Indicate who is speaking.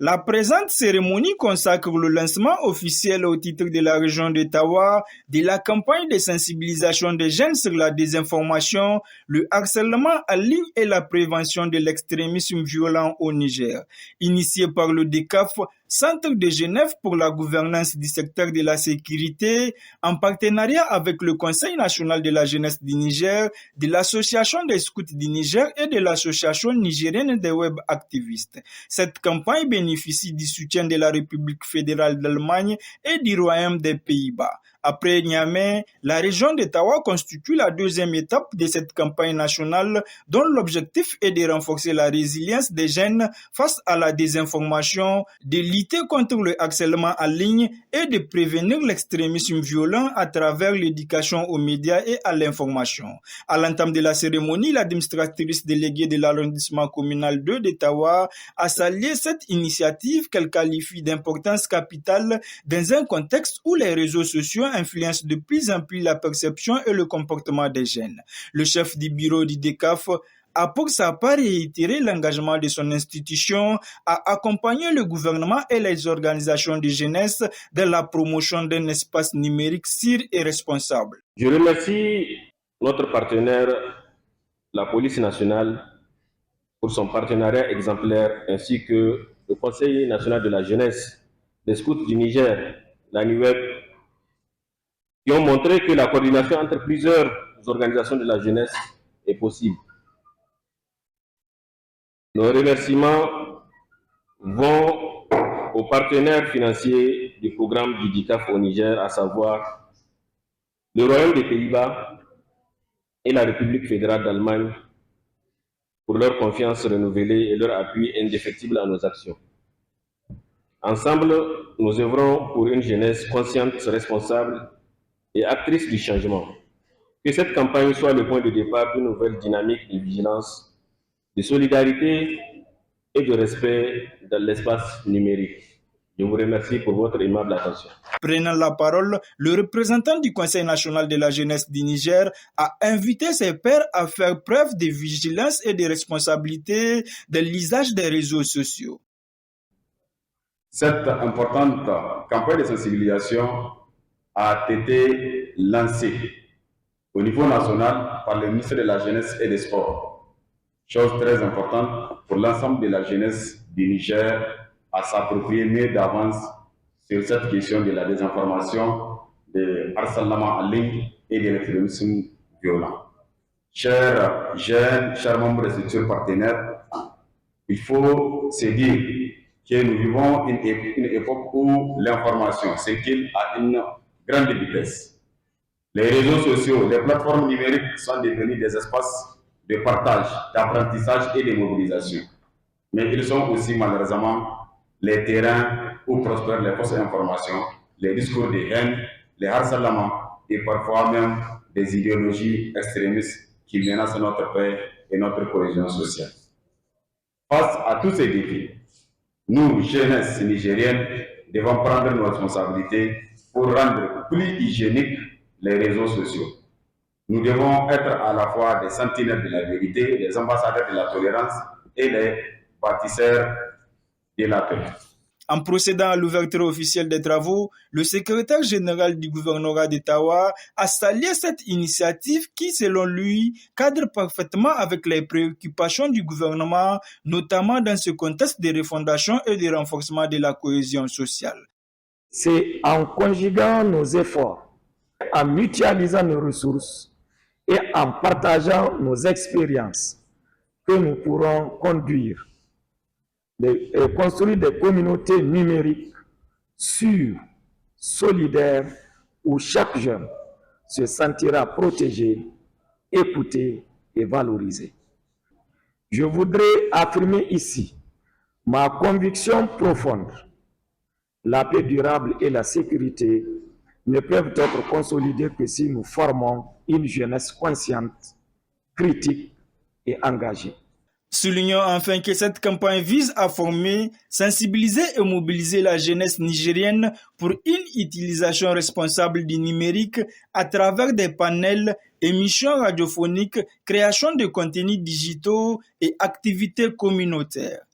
Speaker 1: La présente cérémonie consacre le lancement officiel au titre de la région d'Ottawa de la campagne de sensibilisation des jeunes sur la désinformation, le harcèlement en ligne et la prévention de l'extrémisme violent au Niger. Initiée par le DECAF, Centre de Genève pour la gouvernance du secteur de la sécurité, en partenariat avec le Conseil national de la jeunesse du Niger, de l'Association des scouts du Niger et de l'Association nigérienne des web activistes. Cette campagne bénéficie du soutien de la République fédérale d'Allemagne et du Royaume des Pays-Bas. Après Niamey, la région d'Ottawa constitue la deuxième étape de cette campagne nationale dont l'objectif est de renforcer la résilience des jeunes face à la désinformation, de lutter contre le harcèlement en ligne et de prévenir l'extrémisme violent à travers l'éducation aux médias et à l'information. À l'entame de la cérémonie, l'administratrice déléguée de l'arrondissement communal 2 d'Ottawa a salué cette initiative qu'elle qualifie d'importance capitale dans un contexte où les réseaux sociaux influencent de plus en plus la perception et le comportement des jeunes. Le chef du bureau du DECAF a pour sa part réitéré l'engagement de son institution à accompagner le gouvernement et les organisations de jeunesse dans la promotion d'un espace numérique sûr et responsable.
Speaker 2: Je remercie notre partenaire, la Police nationale, pour son partenariat exemplaire, ainsi que le Conseil national de la jeunesse, les scouts du Niger, la NUWEB, qui ont montré que la coordination entre plusieurs organisations de la jeunesse est possible. Nos remerciements vont aux partenaires financiers du programme du DICAF au Niger, à savoir le Royaume des Pays-Bas et la République fédérale d'Allemagne, pour leur confiance renouvelée et leur appui indéfectible à nos actions. Ensemble, nous œuvrons pour une jeunesse consciente, responsable et actrice du changement. Que cette campagne soit le point de départ d'une nouvelle dynamique de vigilance, de solidarité et de respect dans l'espace numérique. Je vous remercie pour votre aimable attention.
Speaker 1: Prenant la parole, le représentant du Conseil national de la jeunesse du Niger a invité ses pairs à faire preuve de vigilance et de responsabilité dans l'usage des réseaux sociaux.
Speaker 3: Cette importante campagne de sensibilisation a été lancée au niveau national par le ministre de la Jeunesse et des Sports. Chose très importante pour l'ensemble de la jeunesse du Niger à s'approprier mieux d'avance sur cette question de la désinformation, du harcèlement en ligne et de l'extrémisme violent. Chers jeunes, chers membres des structures partenaires, il faut se dire que nous vivons une époque où l'information circule à une grande vitesse. Les réseaux sociaux, les plateformes numériques sont devenus des espaces de partage, d'apprentissage et de mobilisation. Mais ils sont aussi malheureusement les terrains où prospèrent les fausses informations, les discours de haine, les harcèlements et parfois même des idéologies extrémistes qui menacent notre paix et notre cohésion sociale. Face à tous ces défis, nous, jeunesse nigérienne, devons prendre nos responsabilités pour rendre plus hygiéniques les réseaux sociaux. Nous devons être à la fois des sentinelles de la vérité, des ambassadeurs de la tolérance et les bâtisseurs de la paix.
Speaker 1: En procédant à l'ouverture officielle des travaux, le secrétaire général du gouvernorat d'Ottawa a salué cette initiative qui, selon lui, cadre parfaitement avec les préoccupations du gouvernement, notamment dans ce contexte de refondation et de renforcement de la cohésion sociale.
Speaker 4: C'est en conjuguant nos efforts, en mutualisant nos ressources et en partageant nos expériences que nous pourrons construire des communautés numériques sûres, solidaires, où chaque jeune se sentira protégé, écouté et valorisé. Je voudrais affirmer ici ma conviction profonde. La paix durable et la sécurité ne peuvent être consolidées que si nous formons une jeunesse consciente, critique et engagée.
Speaker 1: Soulignons enfin que cette campagne vise à former, sensibiliser et mobiliser la jeunesse nigérienne pour une utilisation responsable du numérique à travers des panels, émissions radiophoniques, création de contenus digitaux et activités communautaires.